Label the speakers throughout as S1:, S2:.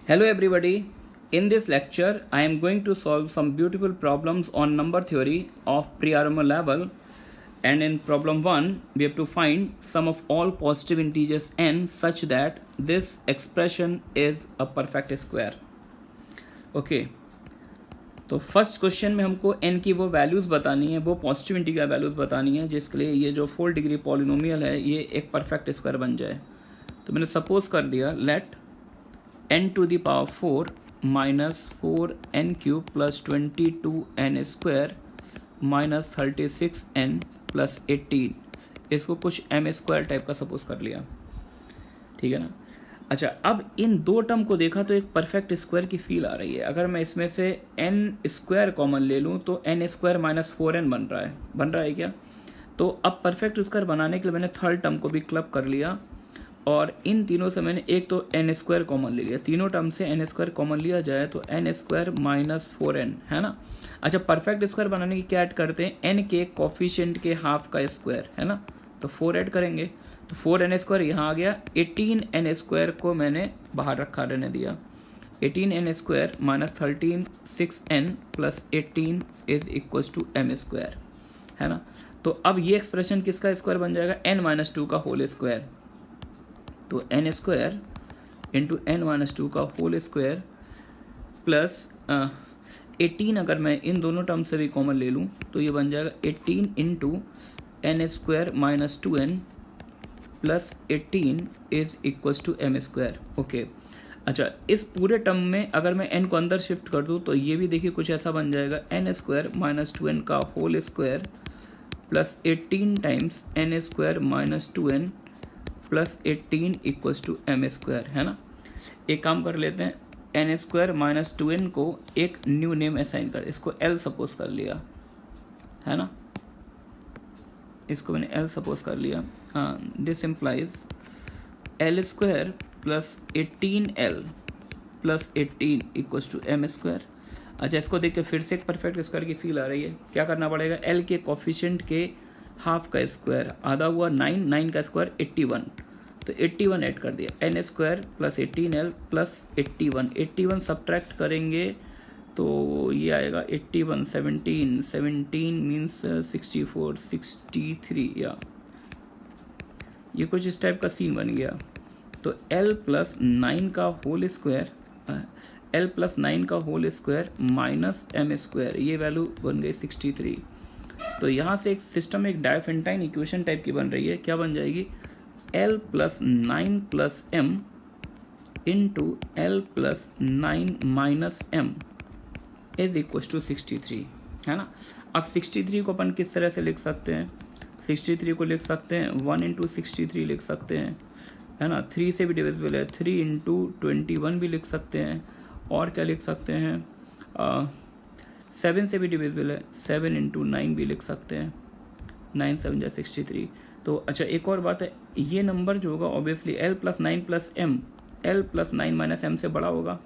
S1: Hello everybody. In this lecture, I am going to solve some beautiful problems on number theory of pre-RMO level. And in problem 1, we have to find sum of all positive integers n such that this expression is a perfect square. Okay. तो first question में हमको n की वो values बतानी है, वो positive integer values बतानी है जिसके लिए ये जो 4 डिग्री पॉलिनोमियल है ये एक परफेक्ट स्क्वायर बन जाए. तो मैंने सपोज कर दिया late n to the power 4 minus 4n cube plus 22n square minus 36n plus 18. इसको कुछ m स्क्वायर टाइप का सपोज कर लिया, ठीक है ना. अच्छा, अब इन दो टर्म को देखा तो एक परफेक्ट स्क्वायर की फील आ रही है. अगर मैं इसमें से n स्क्वायर कॉमन ले लूँ तो n स्क्वायर माइनस 4n बन रहा है क्या. तो अब परफेक्ट स्क्वायर बनाने के लिए मैंने थर्ड टर्म को भी क्लब कर लिया और इन तीनों से मैंने एक तो n स्क्वायर कॉमन ले लिया. तीनों टर्म से n स्क्वायर कॉमन लिया जाए तो n स्क्वायर माइनस 4n है ना. अच्छा, परफेक्ट स्क्वायर बनाने की क्या ऐड करते हैं, n के कोफिशिएंट के हाफ का स्क्वायर है ना. तो 4 ऐड करेंगे तो 4n स्क्वायर यहाँ आ गया. 18n स्क्वायर को मैंने बाहर रखा रहने दिया. 18n square minus 13 6n plus 18 is equal to m square है ना. तो अब ये एक्सप्रेशन किसका स्क्वायर बन जाएगा, n माइनस 2 का होल स्क्वायर. तो n square into n minus 2 का होल स्क्वायर प्लस 18 अगर मैं इन दोनों टर्म से भी कॉमन ले लूँ तो ये बन जाएगा 18 into n square minus 2n plus 18 is equal to m square. Okay. अच्छा, इस पूरे टर्म में अगर मैं n को अंदर शिफ्ट कर दूँ तो ये भी देखिए कुछ ऐसा बन जाएगा, n स्क्वायर माइनस 2n का whole square plus 18 times n square minus 2n plus 18 equals to m square है ना. एक काम कर लेते हैं, n स्क्वायर माइनस 2n को एक न्यू नेम असाइन कर, इसको l सपोज कर लिया है ना. इसको मैंने l सपोज कर लिया. हाँ, this implies l square plus 18l plus 18 equals to m square. अच्छा, इसको देख के फिर से एक परफेक्ट स्क्वायर की फील आ रही है. क्या करना पड़ेगा, l के कोफिशिएंट के हाफ का स्क्वायर आधा हुआ 9 का स्क्वायर 81. तो 81 ऐड कर दिया, n square plus 18l plus 81 subtract करेंगे तो ये आएगा 81 17 मीन्स 64 63 या ये कुछ इस टाइप का सीन बन गया. तो l प्लस 9 का whole square minus m square, ये वैल्यू बन गई 63. तो यहाँ से एक सिस्टम एक डायफेंटाइन इक्वेशन टाइप की बन रही है. क्या बन जाएगी, l plus 9 plus m into l plus 9 minus m is equal to 63 है ना. अब 63 को अपन किस तरह से लिख सकते हैं, 63 को लिख सकते हैं 1 इंटू 63 लिख सकते हैं है ना. 3 से भी डिविजिबल है, 3 इंटू 21 भी लिख सकते हैं. और क्या लिख सकते हैं, 7 से भी डिविजिबल है, 7 इंटू 9 भी लिख सकते हैं, 9 7 जा 63. तो अच्छा, एक और बात है, ये नंबर जो होगा obviously l plus 9 plus m, l plus 9 minus m से बड़ा होगा.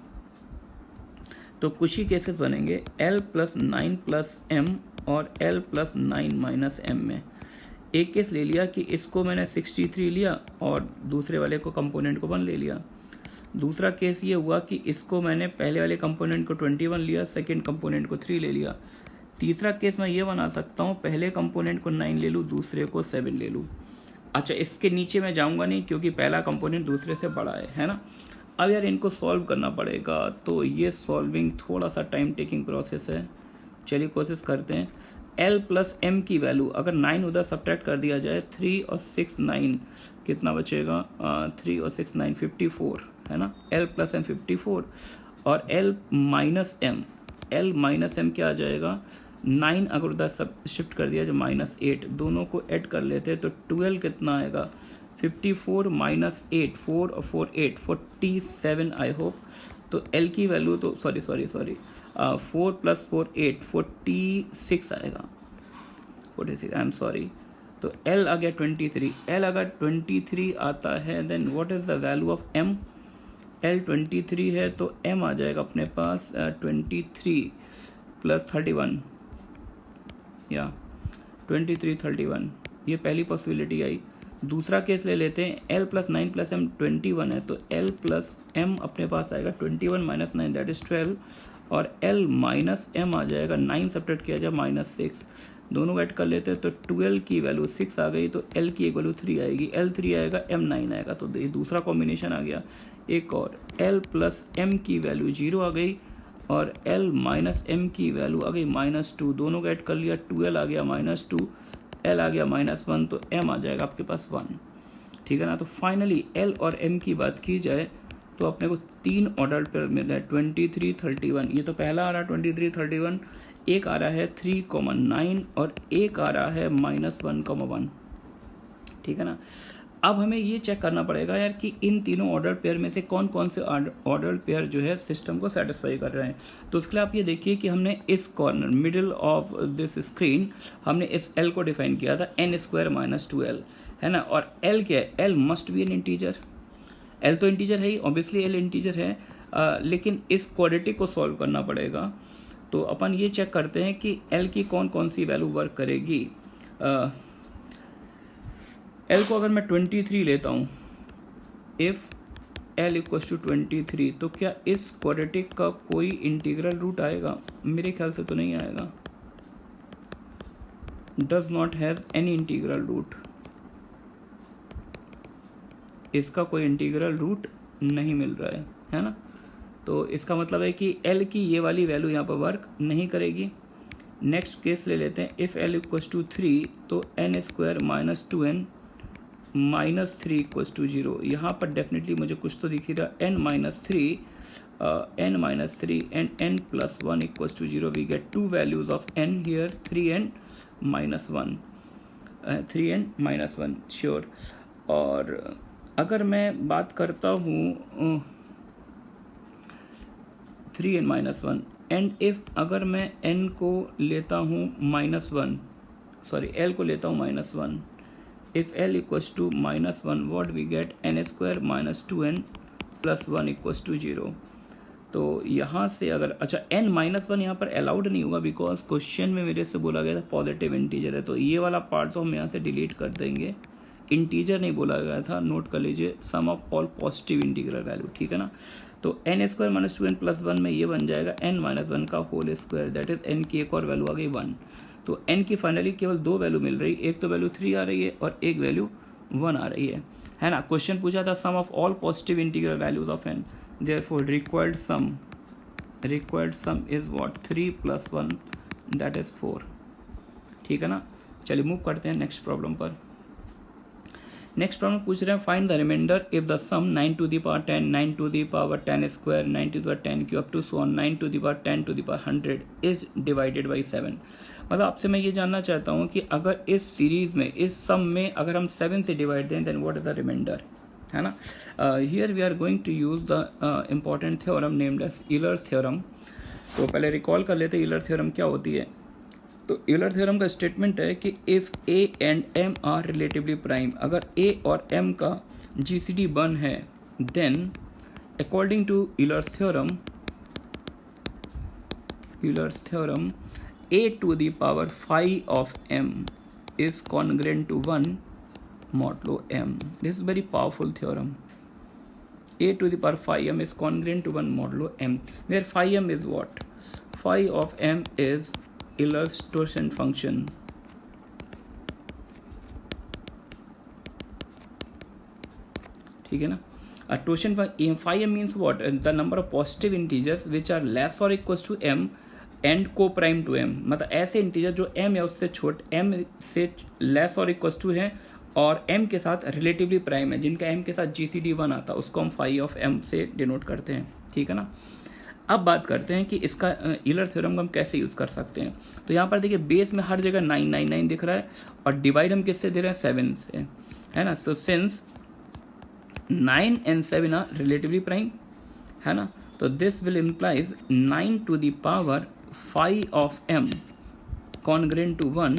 S1: तो कुछ ही केसेस बनेंगे l प्लस 9 प्लस m और l प्लस 9 माइनस m में. एक केस ले लिया कि इसको मैंने 63 लिया और दूसरे वाले को कंपोनेंट को 1 ले लिया. दूसरा केस ये हुआ कि इसको मैंने पहले वाले कंपोनेंट को 21 लिया, सेकंड कंपोनेंट को 3 ले लिया. तीसरा केस मैं ये बना सकता हूँ, पहले कंपोनेंट को 9 ले लूँ, दूसरे को 7 ले लूँ. अच्छा, इसके नीचे मैं जाऊँगा नहीं क्योंकि पहला कंपोनेंट दूसरे से बड़ा है ना. अब यार इनको सॉल्व करना पड़ेगा, तो ये सॉल्विंग थोड़ा सा टाइम टेकिंग प्रोसेस है. चलिए कोशिश करते हैं. l प्लस m की वैल्यू अगर 9 उधर सब्ट्रैक्ट कर दिया जाए, 3 और 6 9 कितना बचेगा, 3 और 6 9 54 है ना. l प्लस m 54 और l माइनस m क्या आ जाएगा, 9 अगर उधर सब शिफ्ट कर दिया जो माइनस 8, दोनों को ऐड कर लेते हैं तो 12 कितना आएगा, 54 माइनस 8, 4 और 4 8 47 आई होप. तो l की वैल्यू तो सॉरी 4 प्लस 4 8 46 आएगा, 46 आई एम सॉरी. तो l आ गया 23. l अगर 23 आता है then what is the value of m, l 23 है तो m आ जाएगा अपने पास 23 प्लस 31 या 23 31. ये पहली पॉसिबिलिटी आई. दूसरा केस ले लेते हैं, l प्लस 9 प्लस m 21 है, तो l प्लस m अपने पास आएगा 21 माइनस 9 दैट इज 12, और l माइनस m आ जाएगा, 9 सब्ट्रैक्ट किया जाए -6, दोनों ऐड कर लेते हैं तो 12 की वैल्यू 6 आ गई, तो l की एक वैल्यू 3 आएगी, l 3 आएगा, m 9 आएगा, तो ये दूसरा कॉम्बिनेशन आ गया। एक और l प्लस m की वैल्यू 0 आ गई और l माइनस m की वैल्यू आ गई -2, दोनों को ऐड कर लिया, 12 आ गया -2, l आ गया -1, तो m आ जाएगा आपके पास 1, ठीक है ना। तो फाइनली l और m की बात की जाए तो अपने को 3 ऑर्डर पेयर मिल रहा है 23, 31, ये तो पहला आ रहा है 23, 31, एक आ रहा है 3,9 और एक आ रहा है -1,1, ठीक है ना। अब हमें ये चेक करना पड़ेगा यार कि इन तीनों ऑर्डर पेयर में से कौन कौन से ऑर्डर पेयर जो है सिस्टम को सेटिस्फाई कर रहे हैं। तो उसके लिए आप ये देखिए कि हमने इस corner middle of this screen हमने इस l को डिफाइन किया था n² - 2l, है ना, और l क्या है, l must be N integer, l तो इंटीजर है ही, ऑब्वियसली l इंटीजर है, लेकिन इस क्वाड्रेटिक को सॉल्व करना पड़ेगा। तो अपन ये चेक करते हैं कि l की कौन कौन सी वैल्यू वर्क करेगी। l को अगर मैं 23 लेता हूँ, इफ l इक्वल्स टू 23, तो क्या इस क्वाड्रेटिक का कोई इंटीग्रल रूट आएगा? मेरे ख्याल से तो नहीं आएगा, does not has any integral root, इसका कोई इंटीग्रल रूट नहीं मिल रहा है ना। तो इसका मतलब है कि l की ये वाली वैल्यू यहाँ पर वर्क नहीं करेगी। नेक्स्ट केस ले लेते हैं, इफ l इक्वल्स टू 3, तो n² - 2n -3 इक्वल्स टू 0, यहाँ पर डेफिनेटली मुझे कुछ तो दिख ही रहा, n - 3 and n plus 1 equals to 0, we get 2 values of n here, 3n - 1 sure. और अगर मैं बात करता हूँ 3n - 1 एंड इफ अगर मैं n को लेता हूँ -1, सॉरी l को लेता हूँ -1, if l equals to -1, what we get, n² - 2n plus 1 equals to 0। तो यहाँ से अगर अच्छा n - 1 यहाँ पर अलाउड नहीं होगा, बिकॉज क्वेश्चन में मेरे से बोला गया था पॉजिटिव इंटीजर है, तो ये वाला पार्ट तो हम यहाँ से डिलीट कर देंगे, इंटीजर नहीं बोला गया था, नोट कर लीजिए, sum of all positive integral value, ठीक है ना। तो n² - 2n प्लस 1 में ये बन जाएगा n - 1 का whole square, that is n की एक और वैल्यू आ गई 1। तो n की फाइनली केवल 2 वैल्यू मिल रही, एक तो वैल्यू 3 आ रही है और एक वैल्यू 1 आ रही है ना। क्वेश्चन पूछा था sum of all positive integral values of n, therefore required sum is what, 3 + 1 that is 4, ठीक है ना। चलिए मूव करते हैं नेक्स्ट प्रॉब्लम पर। नेक्स्ट प्रॉब्लम पूछ रहे हैं, find the remainder if the sum 9 to the power 10, 9 to the power 10 square, 9 to the power 10 cube up to so on 9 to the power 10 to the power 100 is divided by 7। मतलब आपसे मैं ये जानना चाहता हूँ कि अगर इस सीरीज में, इस सम में अगर हम 7 से डिवाइड दें, then what is the remainder, है ना। Here we are going to use the important theorem named as Euler's theorem. तो पहले रिकॉल कर लेते हैं यूलर थ्योरम क्या होती है। तो यूलर थ्योरम का स्टेटमेंट है कि if a and m are relatively prime, अगर a और m का GCD 1 है, then according to Euler's theorem a to the power 5 of m is congruent to 1 modulo m. This is very powerful theorem. A to the power 5m is congruent to 1 modulo m, where 5m is what? 5 of m is Euler's torsion function. ठीक है ना। torsion 5m means what? The number of positive integers which are less or equals to m and को prime to m, मतलब ऐसे integer जो m या उससे छोटे, m से लेस और इक्वल टू है और m के साथ रिलेटिवली प्राइम है, जिनका m के साथ GCD 1 आता है, उसको हम 5 of m से डिनोट करते हैं, ठीक है ना। अब बात करते हैं कि इसका यूलर थ्योरम को हम कैसे यूज कर सकते हैं। तो यहाँ पर देखिए बेस में हर जगह 999 दिख रहा है और डिवाइड हम किससे दे रहे हैं, 7 से, है ना। So since 9 and 7 are relatively prime, है ना, तो this will implies 9 to the power 5 of m congruent to 1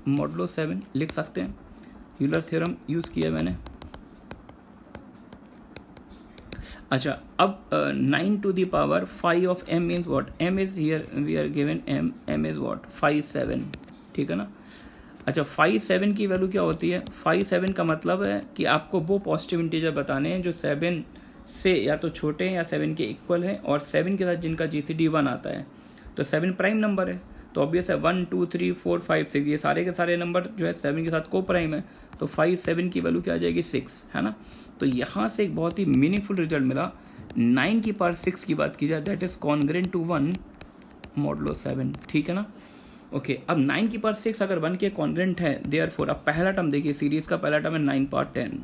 S1: modulo 7 लिख सकते हैं। यूलर थ्योरम यूज किया मैंने। अच्छा, अब 9 to the power 5 of m means what? m is here we are given m is what? 5 7, ठीक है ना। अच्छा 5 7 की वैल्यू क्या होती है? 5 7 का मतलब है कि आपको वो पॉजिटिव इंटीजर बताने हैं जो 7 से या तो छोटे हैं या 7 के इक्वल है और 7 के साथ जिनका GCD 1 आता है। तो 7 प्राइम नंबर है, तो ऑब्वियस है 1 2 3 4 5 6 ये सारे के सारे नंबर जो है 7 के साथ को प्राइम है। तो 5 7 की वैल्यू क्या आ जाएगी? 6, है ना। तो यहाँ से एक बहुत ही मीनिंगफुल रिजल्ट मिला। 9 की पावर 6 की बात की जाए, that is congruent to 1 modulo 7, ठीक है ना। ओके, अब 9 की पावर 6 अगर 1 के कॉन्ग्रेंट है, देयरफॉर अब पहला टर्म देखिए, सीरीज का पहला टर्म है 9 पावर 10।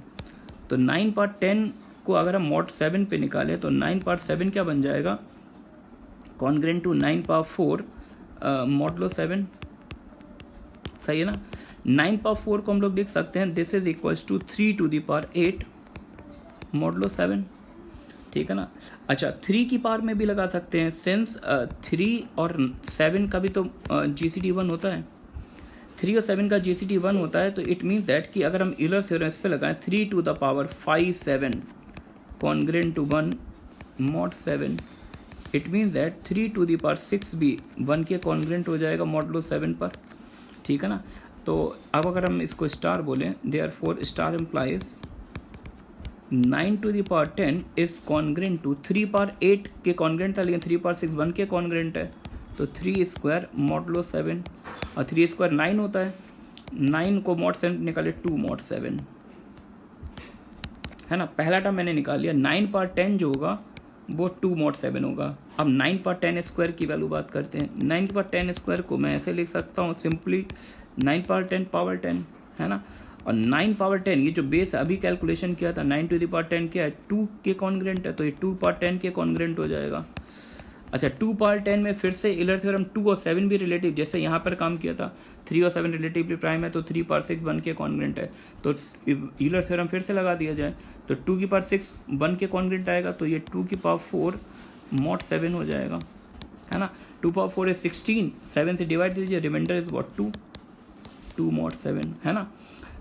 S1: तो 9 पावर 10 को अगर हम मॉड 7 पे निकाले तो 9 पावर 7 क्या बन जाएगा? कॉन्ग्रेंट टू 9 पावर 4 मॉडलो 7, सही है ना। 9 पावर 4 को हम लोग लिख सकते हैं this is equals to 3 to the power 8 modulo 7, ठीक है ना। अच्छा 3 की पावर में भी लगा सकते हैं, सिंस 3 और 7 का भी तो GCD 1 होता है। 3 और 7 का GCD 1 होता है, तो इट मीन्स दैट कि अगर हम यूलर थ्योरम इस पे लगाएं 3 to the power 5 7 congruent to 1 mod 7, it means that 3 to the power 6 भी 1 के कॉन्ग्रेंट हो जाएगा मॉडलो 7 पर, ठीक है ना। तो अब अगर हम इसको स्टार बोलें, therefore star implies 9 to the power 10 is congruent to 3 power 8 के कॉन्ग्रेंट था, लेकिन 3 पावर 6 1 के कॉन्ग्रेंट है, तो 3 स्क्वायर मॉडलो 7, और 3 स्क्वायर 9 होता है, 9 को मॉड 7 निकाले 2 मॉड 7, है ना। पहला टर्म मैंने निकाल लिया, 9 पावर 10 जो होगा वो 2 मॉड 7 होगा। अब 9 पावर 10 स्क्वायर की वैल्यू बात करते हैं। 9 की पावर 10 स्क्वायर को मैं ऐसे लिख सकता हूँ सिंपली 9 पावर 10, है ना। और 9 पावर 10 ये जो बेस अभी कैलकुलेशन किया था 9 टू द पावर 10 क्या है? 2 के कॉन्ग्रेंट है, तो ये 2 पावर 10 के कॉन्ग्रेंट हो जाएगा। अच्छा 2 पावर 10 में फिर से यूलर थ्योरम 2 और 7 भी रिलेटिव, जैसे यहाँ पर काम किया था 3 और 7 रिलेटिवली प्राइम है, तो 3 पावर 6 1 के कॉन्ग्रेंट है, तो यूलर थ्योरम फिर से लगा दिया जाए, तो 2 की पावर 6 1 के कॉन्ग्रेंट आएगा, तो ये 2 की पावर 4 मॉड 7 हो जाएगा, है ना। 2 पावर 4 इज 16, 7 से डिवाइड दीजिए, रिमाइंडर इज व्हाट 2 मॉड 7, है ना।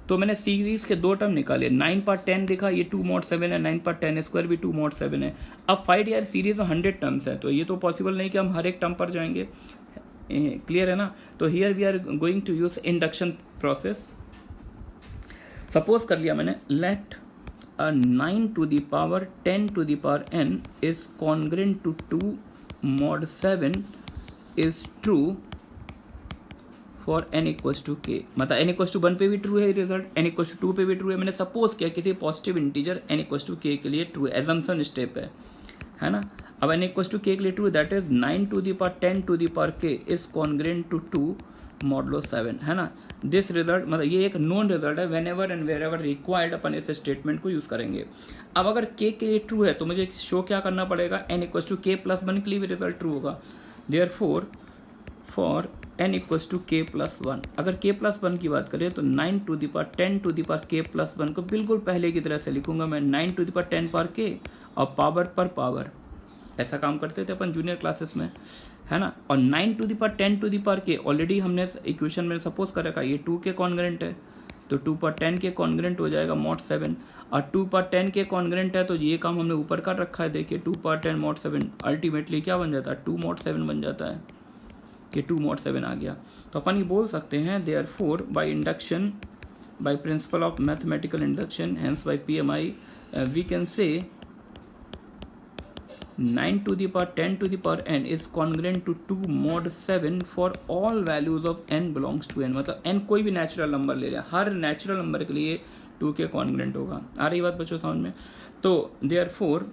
S1: तो मैंने सीरीज के दो टर्म निकाले, 9 पावर 10 देखा ये 2 मॉड 7 है, 9 पावर 10 स्क्वायर भी 2 मॉड 7 है। अब फाइंड यार सीरीज में 100 टर्म्स है, तो ये तो पॉसिबल नहीं कि हम हर एक टर्म पर जाएंगे, क्लियर है ना। तो here we are going to use induction process. Suppose कर लिया मैंने, let 9 to the power 10 to the power n is congruent to 2 mod 7 is true for n equals to k, मतलब n इक्वल्स टू 1 पे भी true है result, n equals to 2 पे भी true है। मैंने सपोज किया किसी positive integer n equals to k के लिए ट्रू है, एजम्पशन स्टेप है ना। अब n इक्वल्स टू k के लिए true, that is 9 to the power 10 to the power k is congruent to 2 modulo 7, है ना। दिस रिजल्ट मतलब ये एक नोन रिजल्ट है, whenever and wherever required अपन इस स्टेटमेंट को यूज करेंगे। अब अगर k के लिए ट्रू है तो मुझे शो क्या करना पड़ेगा, n equals to k plus 1 के लिए भी रिजल्ट ट्रू होगा, therefore for n equals to k plus 1। अगर k प्लस 1 की बात करें तो 9 to the power 10 to the power k plus 1 को बिल्कुल पहले की तरह से लिखूंगा मैं, 9 to the power 10 power k और पावर पर पावर, ऐसा काम करते थे अपन जूनियर क्लासेस में, है ना। और 9 to the power 10 to the power k already हमने इक्वेशन में सपोज कर रखा, ये 2 के कॉन्ग्रेंट है, तो 2 पावर 10 के कॉन्ग्रेंट हो जाएगा मॉड 7, और 2 पावर 10 के कॉन्ग्रेंट है, तो ये काम हमने ऊपर कर रखा है, देखिए 2 पावर 10 मॉड 7 अल्टीमेटली क्या बन जाता है, 2 मॉड 7 बन जाता है, कि 2 मॉड 7 आ गया। तो अपन ये बोल सकते हैं therefore by induction, by principle of mathematical induction, hence by PMI, we can say 9 to the power 10 to the power n is congruent to 2 mod 7 for all values of n belongs to n, मतलब n कोई भी natural number ले लिया, हर natural number के लिए 2 के congruent होगा। आ रही बात बच्चों समझ में। तो देयरफॉर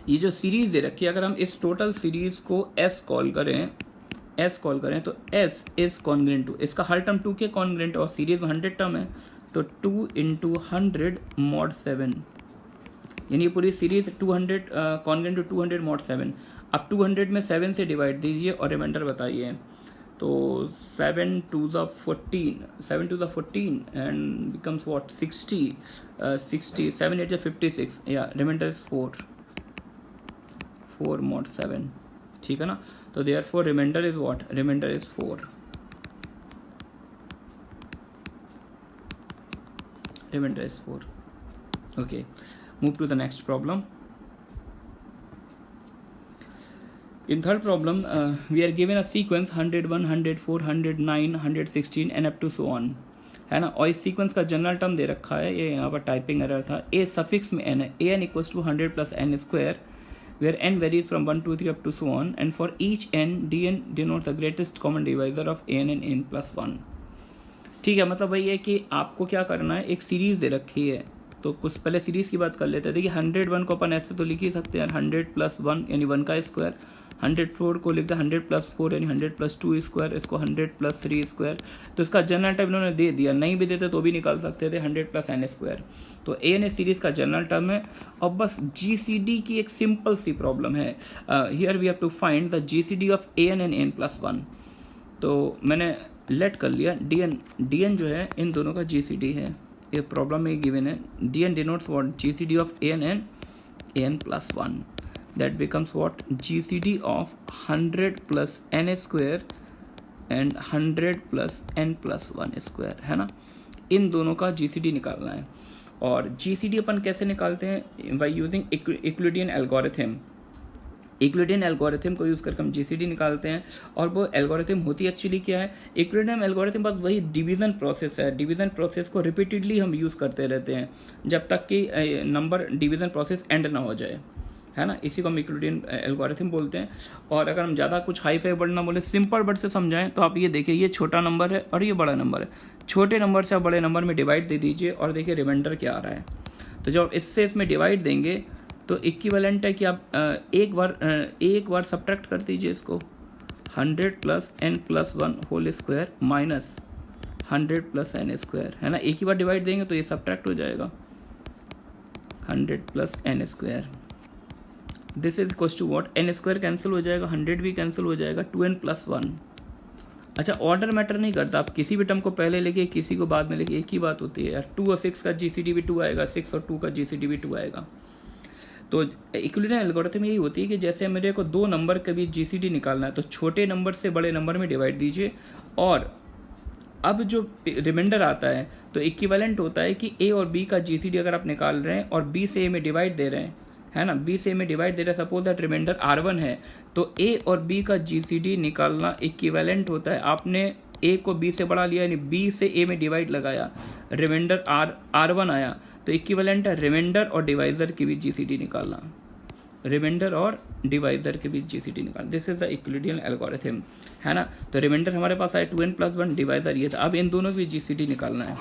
S1: ये जो सीरीज दे रखी है, अगर हम इस टोटल सीरीज को s कॉल करें तो s इज कॉन्ग्रेंट टू, इसका हर टर्म 2 के कॉन्ग्रेंट, और सीरीज में 100 टर्म है, तो 2 इंटू 100 मॉड 7, यानी ये पूरी सीरीज 200 कॉन्ग्रेंट टू 200 मॉड 7। अब 200 में 7 से डिवाइड दीजिए और रिमाइंडर बताइए, तो 7 to the 14 and becomes what 60, 7 8 56, या रिमाइंडर इज 4 मॉड 7, ठीक है ना। तो therefore remainder is what, remainder is 4, remainder is 4। Okay, move to the next problem. In third problem, we are given a sequence 101, 104, 109, 116 and up to so on, है ना. और इस sequence का general term दे रखा है, ये यहाँ पर टाइपिंग एरर था. ए सफिक्स में एन है, a n equals to 100 plus n square, where n varies from 1 2 3 up to so on, and for each n d n denotes the greatest common divisor of a n and n plus 1. ठीक है, मतलब वही है कि आपको क्या करना है, एक सीरीज दे रखी है, तो कुछ पहले सीरीज की बात कर लेते हैं. देखिए 101 को अपन ऐसे तो लिख ही सकते हैं, 100 प्लस 1 यानी 1 का स्क्वायर. 104 को लिखते हैं 100 प्लस 4 यानी 100 प्लस 2 स्क्वायर, इसको 100 प्लस 3 स्क्वायर. तो इसका जनरल टर्म इन्होंने दे दिया, नहीं भी देते तो भी निकाल सकते थे 100 प्लस एन स्क्वायर. तो ए एन सीरीज का जनरल टर्म है. और बस जी सी डी की एक सिंपल सी प्रॉब्लम है. Here we have to find the G C D of a n and n plus 1. तो मैंने लेट कर लिया डी एन जो है इन दोनों का जी सी डी है. ये प्रॉब्लम में गिवन है, D n denotes what, G C D of a n and a n plus 1. that becomes what, GCD of 100 plus n square and 100 plus n plus 1 square, है ना. इन दोनों का GCD निकालना है. और GCD अपन कैसे निकालते हैं, by using Euclidean algorithm. Euclidean algorithm को यूज़ करके हम GCD निकालते हैं. और वो एल्गोरिथम होती एक्चुअली क्या है, यूक्लिडियन एल्गोरिथम बस वही डिवीजन प्रोसेस है. डिवीजन प्रोसेस को रिपीटेडली हम यूज़ करते रहते हैं जब तक कि नंबर डिवीजन प्रोसेस एंड ना हो जाए, है ना. इसी को हम यूक्लिडियन एल्गोरिथम बोलते हैं. और अगर हम ज़्यादा कुछ हाई फाई वर्ड ना बोले, सिंपल वर्ड से समझाएं तो आप ये देखिए, ये छोटा नंबर है और ये बड़ा नंबर है. छोटे नंबर से आप बड़े नंबर में डिवाइड दे दीजिए और देखिए रिमाइंडर क्या आ रहा है. तो जब इससे इसमें डिवाइड देंगे तो इक्विवेलेंट है कि आप एक बार सब्ट्रैक्ट कर दीजिए इसको, 100 plus n plus 1 whole square minus 100 plus n square, है ना. एक ही बार डिवाइड देंगे तो ये सब्ट्रैक्ट हो जाएगा, 100 plus n square. This is equal to what, n square cancel हो जाएगा, 100 भी कैंसिल हो जाएगा, 2n प्लस 1. अच्छा, ऑर्डर मैटर नहीं करता, आप किसी भी टर्म को पहले लेके किसी को बाद में लेके एक ही बात होती है यार. 2 और 6 का जीसीडी भी 2 आएगा, 6 और 2 का जीसीडी भी 2 आएगा. तो यूक्लिडियन एल्गोरिथम यही होती है कि जैसे मेरे को दो नंबर के बीच जीसीडी निकालना है तो छोटे नंबर से बड़े नंबर में डिवाइड दीजिए. और अब जो रिमाइंडर आता है तो इक्विवेलेंट होता है कि ए और बी का जीसीडी अगर आप निकाल रहे हैं और बी से ए में डिवाइड दे रहे हैं, है ना, बी से ए में डिवाइड दे रहे हैं, सपोज दैट रिमाइंडर R1 है, तो ए और बी का जीसीडी निकालना इक्विवेलेंट होता है. आपने ए को बी से बड़ा लिया यानी बी से ए में डिवाइड लगाया, रिमाइंडर R1 आया, तो इक्विवेलेंट है रिमाइंडर और डिवाइजर के बीच जीसीडी निकालना, रिमाइंडर और डिवाइजर के बीच जीसीडी निकालना. This is the Euclidean algorithm, है ना. तो रिमाइंडर हमारे पास आया 2n प्लस 1, डिवाइजर ये था. अब इन दोनों की जीसीडी निकालना है.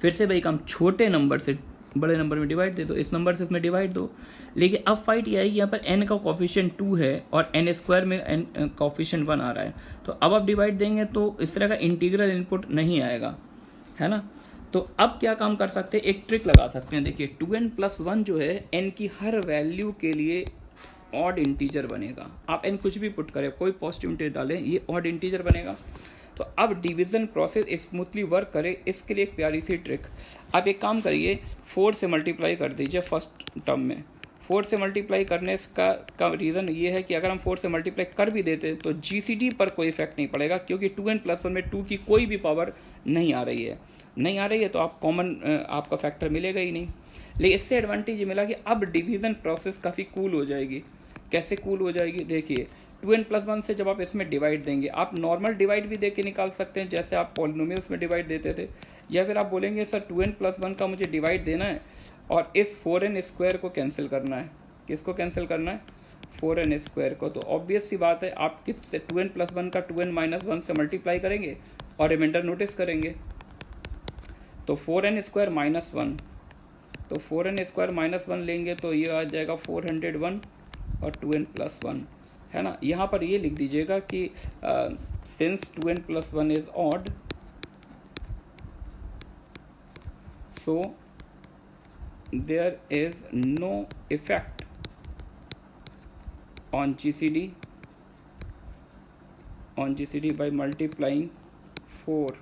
S1: फिर से भाई काम, छोटे नंबर से बड़े नंबर में डिवाइड दे दो, इस नंबर से इसमें डिवाइड दो. लेकिन अब फाइट ये आएगी, यहाँ पर n का कोफिशिएंट 2 है और n स्क्वायर में n कोफिशिएंट 1 आ रहा है. तो अब आप डिवाइड देंगे तो इस तरह का इंटीग्रल इनपुट नहीं आएगा, है ना. तो अब क्या काम कर सकते हैं, एक ट्रिक लगा सकते हैं. देखिए 2n प्लस 1 जो है n की हर वैल्यू के लिए ऑड इंटीजर बनेगा. आप n कुछ भी पुट करें, कोई पॉजिटिव इंटीजर डालें, ये ऑड इंटीजर बनेगा. तो अब डिवीजन प्रोसेस स्मूथली वर्क करे, इसके लिए एक प्यारी सी ट्रिक. आप एक काम करिए, 4 से मल्टीप्लाई कर दीजिए फर्स्ट टर्म में. 4 से मल्टीप्लाई करने का रीज़न ये है कि अगर हम 4 से मल्टीप्लाई कर भी देते तो जीसीडी पर कोई इफेक्ट नहीं पड़ेगा, क्योंकि 2n प्लस 1 में 2 की कोई भी पावर नहीं आ रही है, तो आप कॉमन आपका फैक्टर मिलेगा ही नहीं. लेकिन इससे एडवांटेज मिला कि अब डिवीजन प्रोसेस काफ़ी कूल हो जाएगी. कैसे कूल हो जाएगी, देखिए 2n प्लस 1 से जब आप इसमें डिवाइड देंगे, आप नॉर्मल डिवाइड भी दे के निकाल सकते हैं जैसे आप पॉलिनोमियल्स में डिवाइड देते थे, या फिर आप बोलेंगे सर 2n प्लस 1 का मुझे डिवाइड देना है और इस 4n स्क्वायर को कैंसिल करना है. किसको कैंसिल करना है, 4n स्क्वायर को. तो ऑब्वियस सी बात है, आप किससे 2n प्लस 1 का 2n माइनस 1 से मल्टीप्लाई करेंगे और रिमाइंडर नोटिस करेंगे. तो 4n स्क्वायर माइनस 1, तो 4n स्क्वायर माइनस 1 लेंगे तो ये आ जाएगा 401 और 2n प्लस 1, है ना. यहाँ पर ये लिख दीजिएगा कि since 2n plus 1 is odd, so there is no effect on GCD by multiplying 4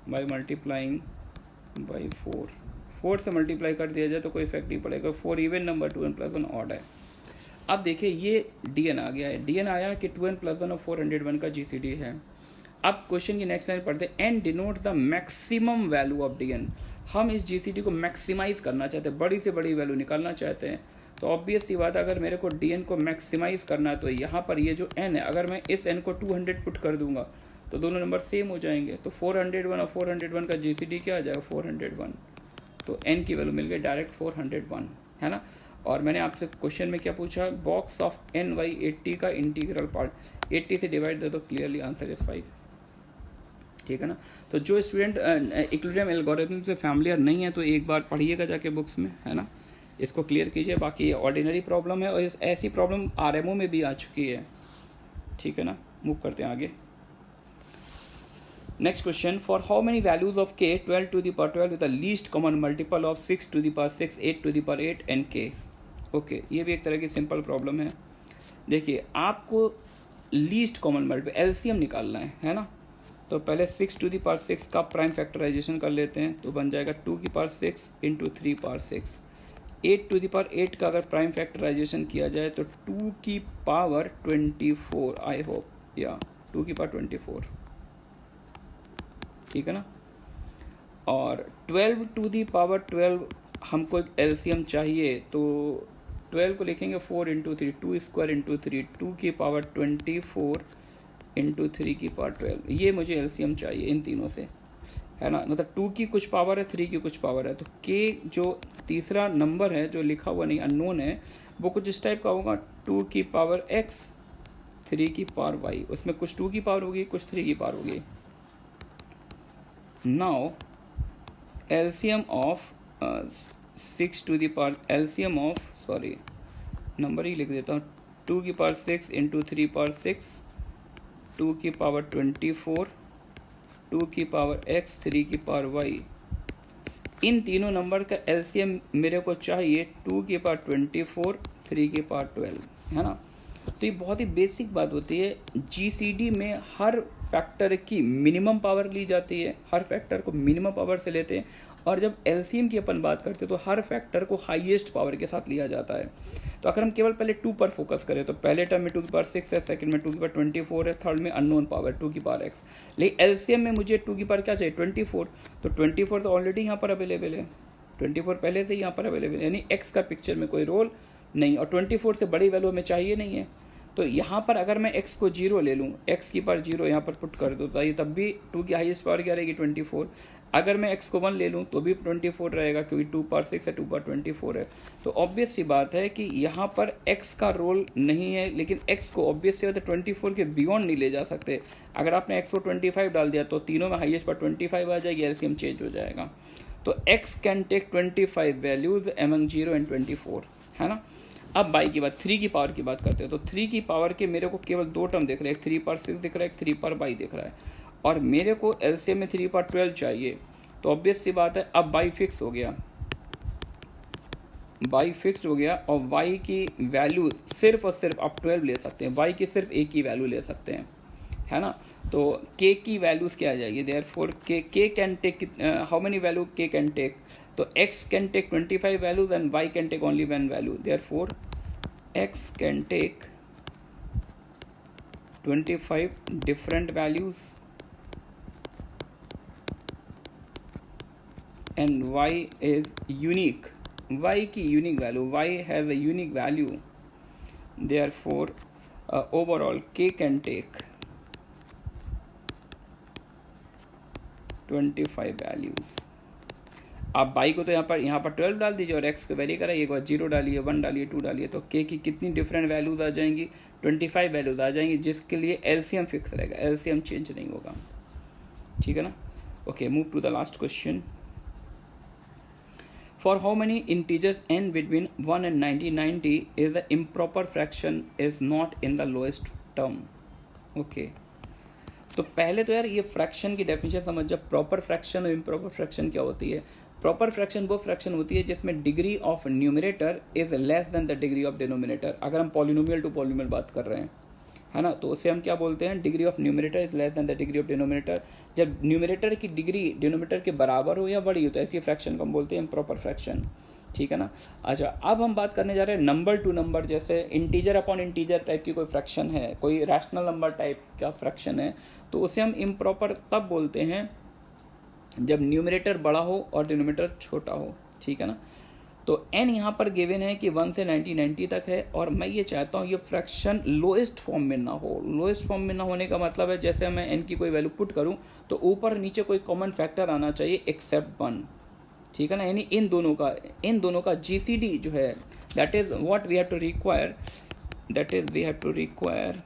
S1: by 4. 4 से मल्टीप्लाई कर दिया जाए तो कोई इफेक्ट नहीं पड़ेगा. 4 even number, 2n plus 1 odd है. अब देखिए ये dn आ गया है, dn आया कि 2n प्लस 1 और 401 का GCD है. अब क्वेश्चन की नेक्स्ट लाइन पढ़ते हैं, n denote the maximum value of dn. हम इस GCD को मैक्सिमाइज करना चाहते हैं, बड़ी से बड़ी वैल्यू निकालना चाहते हैं. तो ऑब्वियस सी बात है, अगर मेरे को dn को मैक्सिमाइज करना है तो यहाँ पर ये जो n है, अगर मैं इस n को 200 पुट कर दूंगा तो दोनों नंबर सेम हो जाएंगे। तो 401 और 401 का GCD क्या आ जाएगा, 401। तो n की वैल्यू मिल गई डायरेक्ट 401, है ना। और मैंने आपसे क्वेश्चन में क्या पूछा, बॉक्स ऑफ ny80 का इंटीग्रल पार्ट 80 से डिवाइड दे दो, क्लियरली आंसर इज 5, ठीक है ना। तो जो स्टूडेंट इक्विलिब्रियम एल्गोरिथम से फैमिलियर नहीं है तो एक बार पढ़िएगा जाके बुक्स में, है ना, इसको क्लियर कीजिए। बाकी ये ऑर्डिनरी प्रॉब्लम है और ऐसी प्रॉब्लम RMO में भी आ चुकी है, ठीक है ना। मूव करते हैं आगे। Next question, for how many values of k 12 to the power 12 with the least common multiple of 6 to the power 6, 8 to the power 8 and k। Okay, ये भी एक तरह की सिंपल प्रॉब्लम है। देखिए, आपको लीस्ट कॉमन मल्टीपल LCM निकालना है ना। तो पहले 6 टू द पावर 6 का प्राइम फैक्टराइजेशन कर लेते हैं, तो बन जाएगा 2 की power 6 into 3 power 6। 8 to the power 8 का अगर प्राइम फैक्टराइजेशन किया जाए तो 2 की पावर 24, आई होप, या 2 की पावर 24, ठीक है ना। और 12 टू दी पावर 12 हमको LCM चाहिए, तो 12 को लिखेंगे 4 इंटू 3, 2 स्क्वायर इंटू 3, 2 की पावर 24 इंटू 3 की पावर 12, ये मुझे LCM चाहिए इन तीनों से, है ना। मतलब 2 की कुछ पावर है, 3 की कुछ पावर है। तो k जो तीसरा नंबर है जो लिखा हुआ नहीं, अननोन है, वो कुछ इस टाइप का होगा, 2 की पावर x, 3 की पावर y, उसमें कुछ 2 की पावर होगी, कुछ 3 की पावर होगी। Now LCM of 6 to the power, LCM of, sorry number ही लिख देता हूँ, 2 की पावर 6 इंटू 3 पावर 6, 2 की पावर 24, 2 की पावर x, 3 की पावर y, इन तीनों नंबर का LCM मेरे को चाहिए 2 की पावर 24, 3 की पावर 12, है ना। तो ये बहुत ही बेसिक बात होती है। GCD में हर फैक्टर की मिनिमम पावर ली जाती है, हर फैक्टर को मिनिमम पावर से लेते हैं, और जब LCM की अपन बात करते हैं तो हर फैक्टर को हाईएस्ट पावर के साथ लिया जाता है। तो अगर हम केवल पहले 2 पर फोकस करें तो पहले टर्म में 2 की पावर 6 है, सेकंड में 2 की पावर 24 है, थर्ड में अननोन पावर 2 की पावर x। लेकिन LCM में मुझे 2 की पावर क्या चाहिए, 24। तो 24 तो ऑलरेडी यहाँ पर अवेलेबल है, 24 पहले से ही यहाँ पर अवेलेबल है, यानी x का पिक्चर में कोई रोल नहीं, और 24 से बड़ी वैल्यू हमें चाहिए नहीं है। तो यहाँ पर अगर मैं x को 0 ले लूँ, x की पावर 0 यहाँ पर पुट कर दूँ, तो ये तब भी 2 की हाईएस्ट पावर क्या रहेगी, 24। अगर मैं x को 1 ले लूँ तो भी 24 रहेगा, क्योंकि 2 पावर 6 है, 2 पावर 24 है। तो ऑब्वियस सी बात है कि यहाँ पर x का रोल नहीं है, लेकिन x को ऑब्वियस सी बात है 24 के बियॉन्ड नहीं ले जा सकते। अगर आपने x को 25 डाल दिया तो तीनों में हाईएस्ट पावर 25 आ जाएगी, LCM चेंज हो जाएगा। तो x can take 25 values among 0 and 24, है ना। अब बाई की बात, 3 की पावर की बात करते हैं, तो 3 की पावर के मेरे को केवल 2 टर्म दिख रहे हैं, एक 3 पावर 6 दिख रहा है, एक 3 पावर बाई दिख रहा है, और मेरे को LCM में 3 पावर 12 चाहिए। तो ऑब्वियस सी बात है, अब बाई फिक्स हो गया, बाई फिक्स हो गया, और y की वैल्यू सिर्फ और सिर्फ आप 12 ले सकते हैं, y की सिर्फ एक ही वैल्यू ले सकते हैं, है ना। तो k की वैल्यूज क्या आ जाएगी, therefore k can take, how many value k can take, तो x can take 25 values and y can take only 1 value. Therefore, x can take 25 different values and y is unique. Y की unique value, y has a unique value. Therefore, overall k can take 25 values. आप by को तो यहाँ पर 12 डाल दीजिए और x को वेरी कराइए, एक बार 0 डालिए, 1 डालिए, 2 डालिए, तो k की कितनी डिफरेंट वैल्यूज आ जाएंगी, 25 वैल्यूज आ जाएंगी, जिसके लिए LCM फिक्स रहेगा, LCM चेंज नहीं होगा, ठीक है ना। Okay, move to the last question. For how many integers n between 1 and 90 is the improper fraction is not in the lowest term. Okay, तो पहले तो यार ये फ्रैक्शन की डेफिनेशन समझ, जब प्रॉपर फ्रैक्शन और इम्प्रॉपर फ्रैक्शन क्या होती है। प्रॉपर फ्रैक्शन वो फ्रैक्शन होती है जिसमें degree of numerator is less than the degree of denominator. अगर हम पॉलिनोमियल टू पॉलिनोमियल बात कर रहे हैं, है ना, तो उसे हम क्या बोलते हैं, degree of numerator is less than the degree of denominator. जब न्यूमरेटर की डिग्री डिनोमिनेटर के बराबर हो या बड़ी हो तो ऐसी फ्रैक्शन को हम बोलते हैं इम्प्रॉपर फ्रैक्शन, ठीक है ना। अच्छा, अब हम बात करने जा रहे हैं नंबर टू नंबर, जैसे इंटीजर अपॉन इंटीजर टाइप की कोई फ्रैक्शन है, कोई रैशनल नंबर टाइप का फ्रैक्शन है, तो उसे हम इम्प्रॉपर तब बोलते हैं जब न्यूमरेटर बड़ा हो और डिनोमिनेटर छोटा हो, ठीक है ना। तो n यहाँ पर गिवन है कि 1 से 90 तक है, और मैं ये चाहता हूँ ये फ्रैक्शन लोएस्ट फॉर्म में ना हो। लोएस्ट फॉर्म में ना होने का मतलब है जैसे मैं n की कोई वैल्यू पुट करूँ तो ऊपर नीचे कोई कॉमन फैक्टर आना चाहिए एक्सेप्ट 1, ठीक है ना। यानी इन दोनों का GCD जो है, that is what we have to require, that is we have to require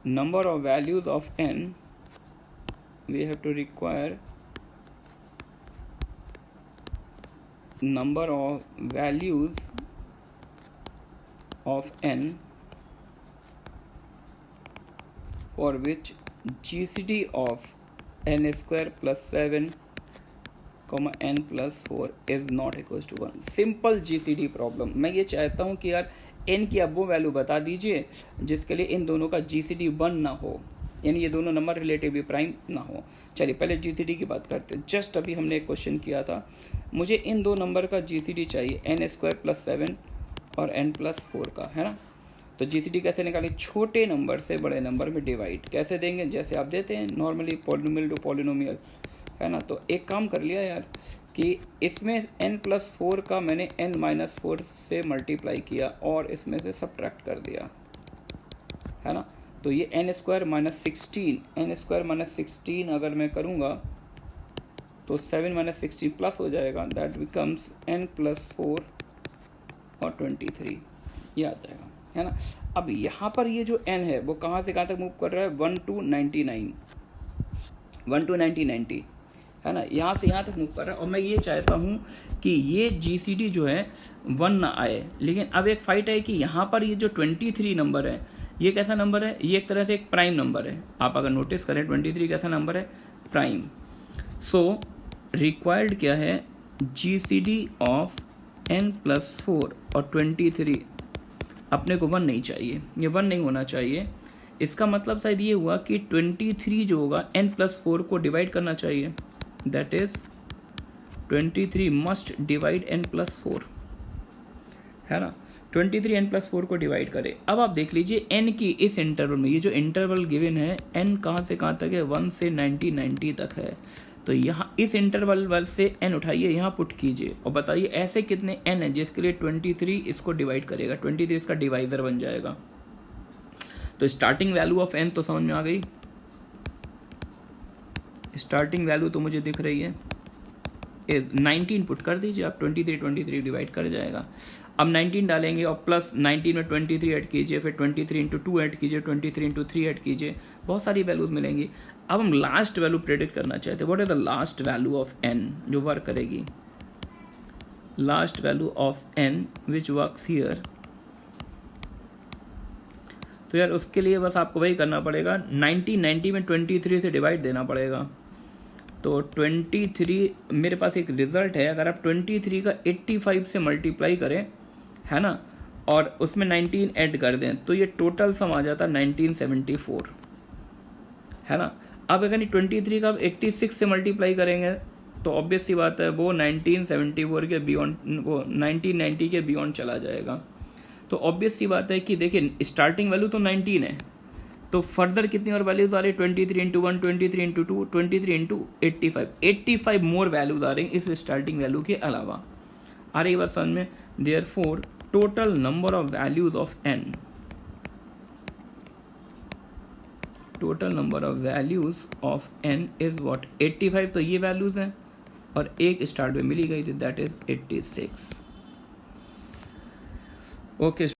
S1: number of values of n, we have to require number of values of n for which GCD of n square plus 7 comma n plus 4 is not equals to 1। Simple GCD problem. मैं ये चाहता हूँ कि यार n की अब वो value बता दीजिए जिसके लिए इन दोनों का GCD 1 ना हो, यानी ये दोनों नंबर रिलेटिवली प्राइम ना हो। चलिए पहले GCD की बात करते हैं। जस्ट अभी हमने एक क्वेश्चन किया था, मुझे इन दो नंबर का GCD चाहिए, n स्क्वायर प्लस 7 और n प्लस 4 का, है ना। तो GCD कैसे निकालें? छोटे नंबर से बड़े नंबर में डिवाइड कैसे देंगे, जैसे आप देते हैं नॉर्मली पॉलिनोमियल टू पॉलिनोमियल, है ना। तो एक काम कर लिया यार कि इसमें n प्लस 4 का मैंने n माइनस 4 से मल्टीप्लाई किया और इसमें से सब्ट्रैक्ट कर दिया, है ना। तो ये n स्क्वायर माइनस 16 अगर मैं करूँगा तो 7 माइनस 16 प्लस हो जाएगा, दैट बिकम्स n प्लस 4 और 23, ये आ जाएगा, है ना। अब यहाँ पर ये जो n है वो कहाँ से कहाँ तक मूव कर रहा है? 1 to 90, है ना। यहाँ से यहाँ तक मूव कर रहा है, और मैं ये चाहता हूँ कि ये GCD जो है 1 ना आए। लेकिन अब एक फाइट है कि यहाँ पर ये जो 23 नंबर है, ये कैसा नंबर है? ये एक तरह से एक प्राइम नंबर है। आप अगर नोटिस करें 23 कैसा नंबर है? प्राइम। सो रिक्वायर्ड क्या है? GCD ऑफ n प्लस 4 और 23 अपने को 1 नहीं चाहिए, ये 1 नहीं होना चाहिए। इसका मतलब शायद ये हुआ कि 23 जो होगा n प्लस 4 को डिवाइड करना चाहिए, that is 23 must divide n plus 4, है ना। 23 n प्लस 4 को डिवाइड करे। अब आप देख लीजिए n की इस इंटरवल में, ये जो इंटरवल गिवन है n कहाँ से कहाँ तक है? 1 से 90 तक है। तो यहाँ इस इंटरवल से n उठाइए, यहाँ पुट कीजिए और बताइए ऐसे कितने n है जिसके लिए 23 इसको डिवाइड करेगा, 23 इसका डिवाइजर बन जाएगा। तो स्टार्टिंग वैल्यू ऑफ n तो समझ में आ गई, स्टार्टिंग वैल्यू तो मुझे दिख रही है, 19 पुट कर दीजिए आप, 23 डिवाइड कर जाएगा। अब 19 डालेंगे और प्लस 19 में 23 ऐड कीजिए, फिर 23 इंटू 2 ऐड कीजिए, 23 इंटू 3 ऐड कीजिए, बहुत सारी वैल्यूज मिलेंगी। अब हम लास्ट वैल्यू प्रेडिक्ट करना चाहते हैं, what is the last value of n जो वर्क करेगी? Last value of n which works here. तो यार उसके लिए बस आपको वही करना पड़ेगा, 90 में 23 से डिवाइड देना पड़ेगा। तो 23 मेरे पास एक रिजल्ट है, अगर आप 23 का 85 से मल्टीप्लाई करें, है ना, और उसमें 19 ऐड कर दें तो ये टोटल सम आ जाता 1974, है ना। अब अगर 23 का 86 से मल्टीप्लाई करेंगे तो ऑब्वियस सी बात है वो 1974 के बियॉन्ड, वो 1990 के बियॉन्ड चला जाएगा। तो ऑब्वियस सी बात है कि देखिए स्टार्टिंग वैल्यू तो 19 है, तो फर्दर कितनी और वैल्यूज आ रही है? 23 इंटू 1, 23 इंटू 2, 23 इंटू 85 मोर वैल्यूज आ रही है इस स्टार्टिंग वैल्यू के अलावा। आ रही बात समझ में? Therefore total number of values of n, total number of values of n is what? 85। तो ये वैल्यूज हैं और एक स्टार्ट में मिली गई थी, दैट इज 86। ओके।